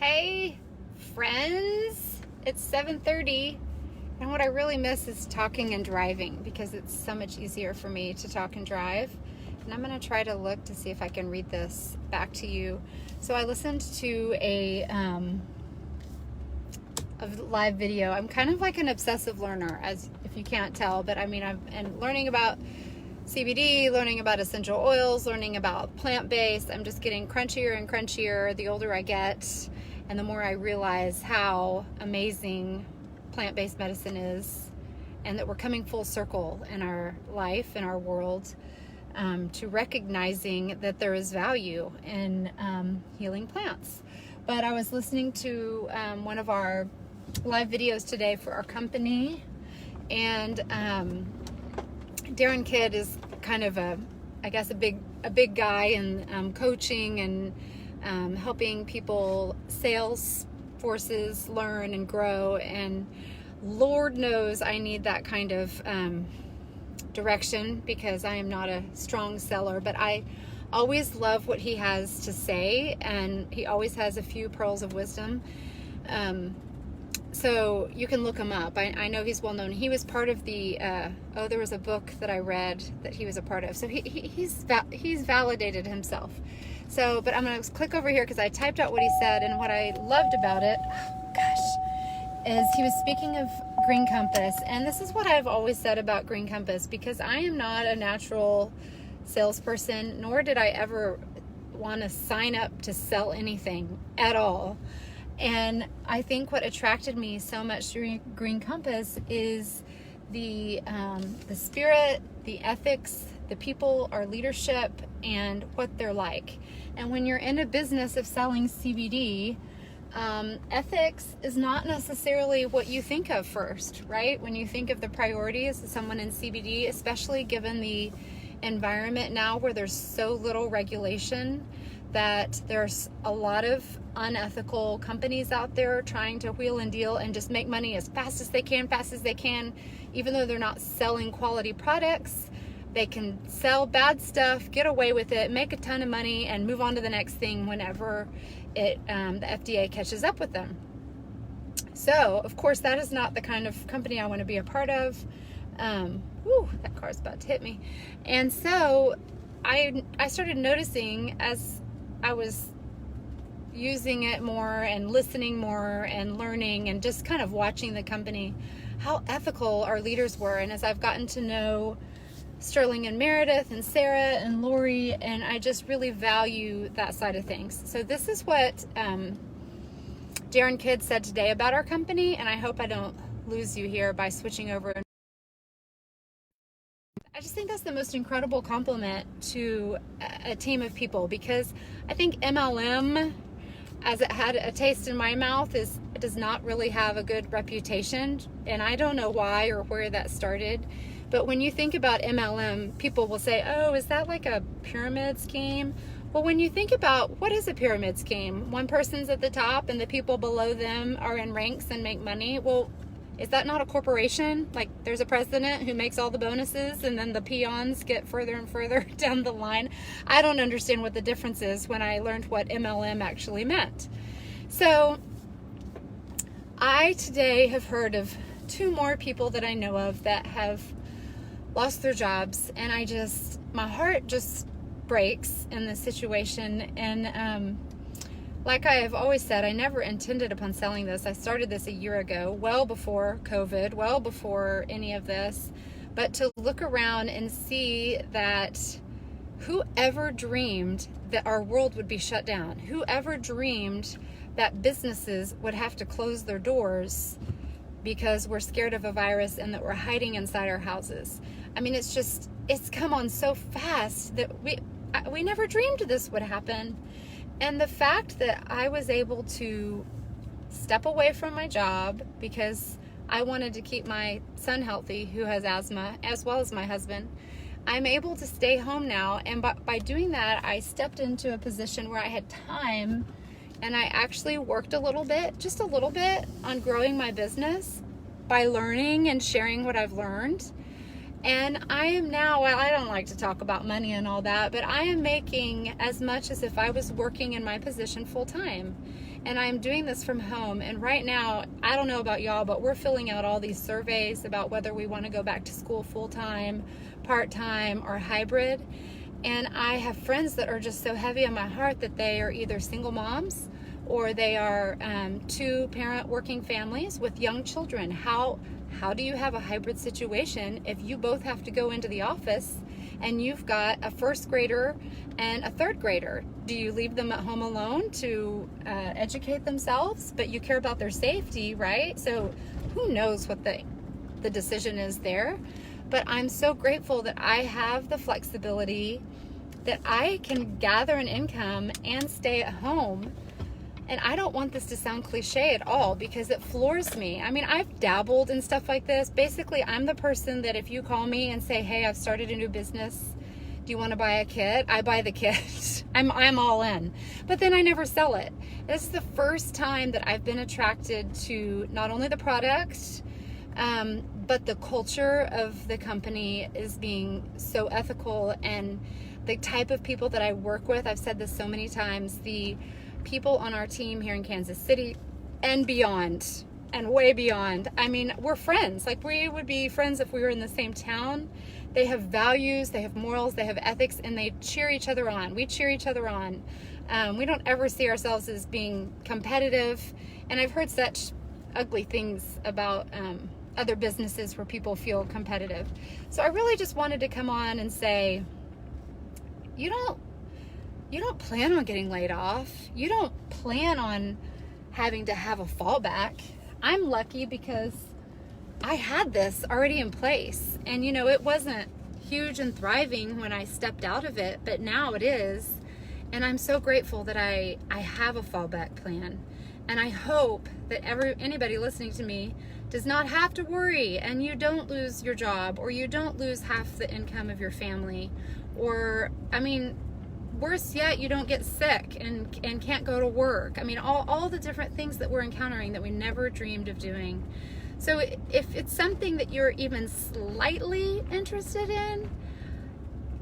Hey, friends. It's 7:30, and what I really miss is talking and driving because it's so much easier for me to talk and drive. And I'm going to try to look to see if I can read this back to you. So I listened to a live video. I'm kind of like an obsessive learner, as if you can't tell, but I mean, I'm learning about CBD, learning about essential oils, learning about plant-based. I'm just getting crunchier and crunchier the older I get, and the more I realize how amazing plant-based medicine is, and that we're coming full circle in our life, in our world, to recognizing that there is value in healing plants. But I was listening to one of our live videos today for our company, and Darren Kidd is kind of a big guy in coaching and helping people, sales forces, learn and grow. And Lord knows I need that kind of direction because I am not a strong seller, but I always love what he has to say, and he always has a few pearls of wisdom. So you can look him up. I know he's well known. He was part of the, there was a book that I read that he was a part of. So he's validated himself. So, but I'm going to click over here because I typed out what he said, and what I loved about it, is he was speaking of Green Compass. And this is what I've always said about Green Compass, because I am not a natural salesperson, nor did I ever want to sign up to sell anything at all. And I think what attracted me so much to Green Compass is the spirit, the ethics, the people, our leadership, and what they're like. And when you're in a business of selling CBD, ethics is not necessarily what you think of first, right? When you think of the priorities of someone in CBD, especially given the environment now where there's so little regulation, that there's a lot of unethical companies out there trying to wheel and deal and just make money as fast as they can, even though they're not selling quality products. They can sell bad stuff, get away with it, make a ton of money, and move on to the next thing whenever the FDA catches up with them. So, of course, that is not the kind of company I want to be a part of. That car's about to hit me. And so I started noticing, as I was using it more and listening more and learning and just kind of watching the company, how ethical our leaders were. And as I've gotten to know Sterling and Meredith and Sarah and Lori, and I just really value that side of things. So this is what Darren Kidd said today about our company, and I hope I don't lose you here by switching over. I just think that's the most incredible compliment to a team of people, because I think MLM, as it had a taste in my mouth, does not really have a good reputation, and I don't know why or where that started. But when you think about MLM, people will say, oh, is that like a pyramid scheme? Well, when you think about what is a pyramid scheme, one person's at the top and the people below them are in ranks and make money. Well, is that not a corporation? Like, there's a president who makes all the bonuses, and then the peons get further and further down the line. I don't understand what the difference is when I learned what MLM actually meant. So I today have heard of 2 more people that I know of that have lost their jobs, and my heart just breaks in this situation. And like I have always said, I never intended upon selling this. I started this a year ago, well before COVID, well before any of this. But to look around and see that whoever dreamed that our world would be shut down, whoever dreamed that businesses would have to close their doors because we're scared of a virus and that we're hiding inside our houses. I mean, it's come on so fast that we never dreamed this would happen. And the fact that I was able to step away from my job because I wanted to keep my son healthy, who has asthma, as well as my husband, I'm able to stay home now. And by doing that, I stepped into a position where I had time, and I actually worked just a little bit on growing my business by learning and sharing what I've learned. And I am now, well, I don't like to talk about money and all that, but I am making as much as if I was working in my position full time. And I'm doing this from home. And right now, I don't know about y'all, but we're filling out all these surveys about whether we want to go back to school full time, part time, or hybrid. And I have friends that are just so heavy on my heart that they are either single moms or they are two-parent working families with young children. How do you have a hybrid situation if you both have to go into the office and you've got a first grader and a third grader? Do you leave them at home alone to educate themselves, but you care about their safety, right? So who knows what the decision is there. But I'm so grateful that I have the flexibility that I can gather an income and stay at home. And I don't want this to sound cliche at all because it floors me. I mean, I've dabbled in stuff like this. Basically, I'm the person that if you call me and say, hey, I've started a new business, do you want to buy a kit? I buy the kit. I'm all in. But then I never sell it. This is the first time that I've been attracted to not only the product, but the culture of the company is being so ethical, and the type of people that I work with. I've said this so many times, the people on our team here in Kansas City and beyond and way beyond. I mean, we're friends. Like, we would be friends if we were in the same town. They have values, they have morals, they have ethics, and they cheer each other on. We cheer each other on. We don't ever see ourselves as being competitive. And I've heard such ugly things about other businesses where people feel competitive. So I really just wanted to come on and say, you don't plan on getting laid off. You don't plan on having to have a fallback. I'm lucky because I had this already in place. And it wasn't huge and thriving when I stepped out of it, but now it is. And I'm so grateful that I have a fallback plan. And I hope that anybody listening to me does not have to worry, and you don't lose your job, or you don't lose half the income of your family, or, I mean, worse yet, you don't get sick and can't go to work. I mean, all the different things that we're encountering that we never dreamed of doing. So if it's something that you're even slightly interested in,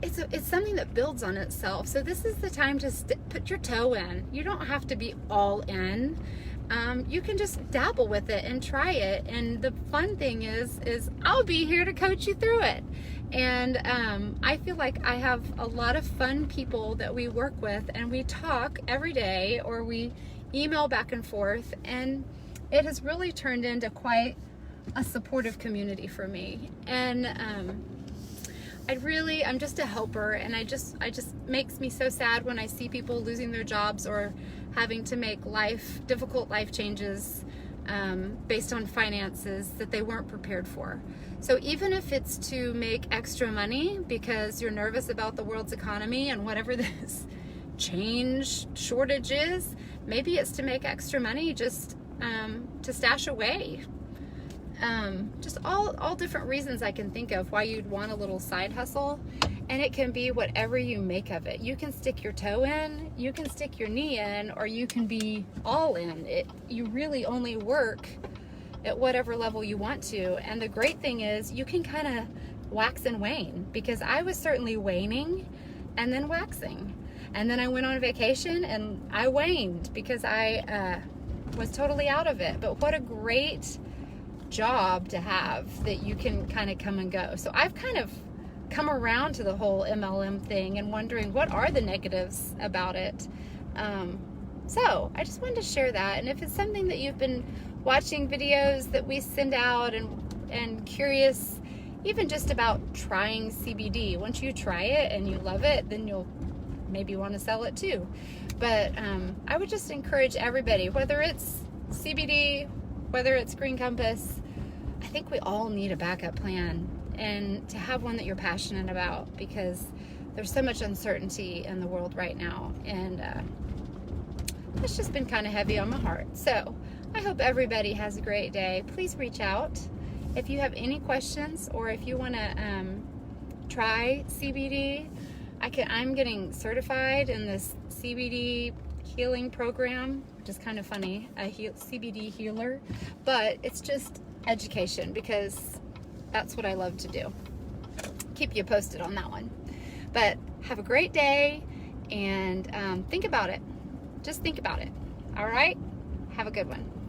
it's something that builds on itself. So this is the time to put your toe in. You don't have to be all in. You can just dabble with it and try it. And the fun thing is I'll be here to coach you through it. And I feel like I have a lot of fun people that we work with, and we talk every day, or we email back and forth, and it has really turned into quite a supportive community for me. And I'm just a helper, and I just makes me so sad when I see people losing their jobs or having to make difficult life changes based on finances that they weren't prepared for. So even if it's to make extra money because you're nervous about the world's economy and whatever this shortage is, maybe it's to make extra money just to stash away. Just all different reasons I can think of why you'd want a little side hustle. And it can be whatever you make of it. You can stick your toe in, you can stick your knee in, or you can be all in. You really only work at whatever level you want to. And the great thing is you can kind of wax and wane, because I was certainly waning and then waxing. And then I went on vacation and I waned because I was totally out of it. But what a great job to have that you can kind of come and go. So I've kind of come around to the whole MLM thing and wondering what are the negatives about it. So I just wanted to share that. And if it's something that you've been watching videos that we send out and curious even just about trying CBD, once you try it and you love it, then you'll maybe want to sell it too. But I would just encourage everybody, whether it's CBD, whether it's Green Compass, I think we all need a backup plan, and to have one that you're passionate about, because there's so much uncertainty in the world right now, and it's just been kind of heavy on my heart. So I hope everybody has a great day. Please reach out if you have any questions, or if you want to try CBD. I'm getting certified in this CBD healing program, which is kind of funny, a CBD healer, but it's just education, because that's what I love to do. keep you posted on that one. But have a great day, and think about it. Just think about it. All right? Have a good one.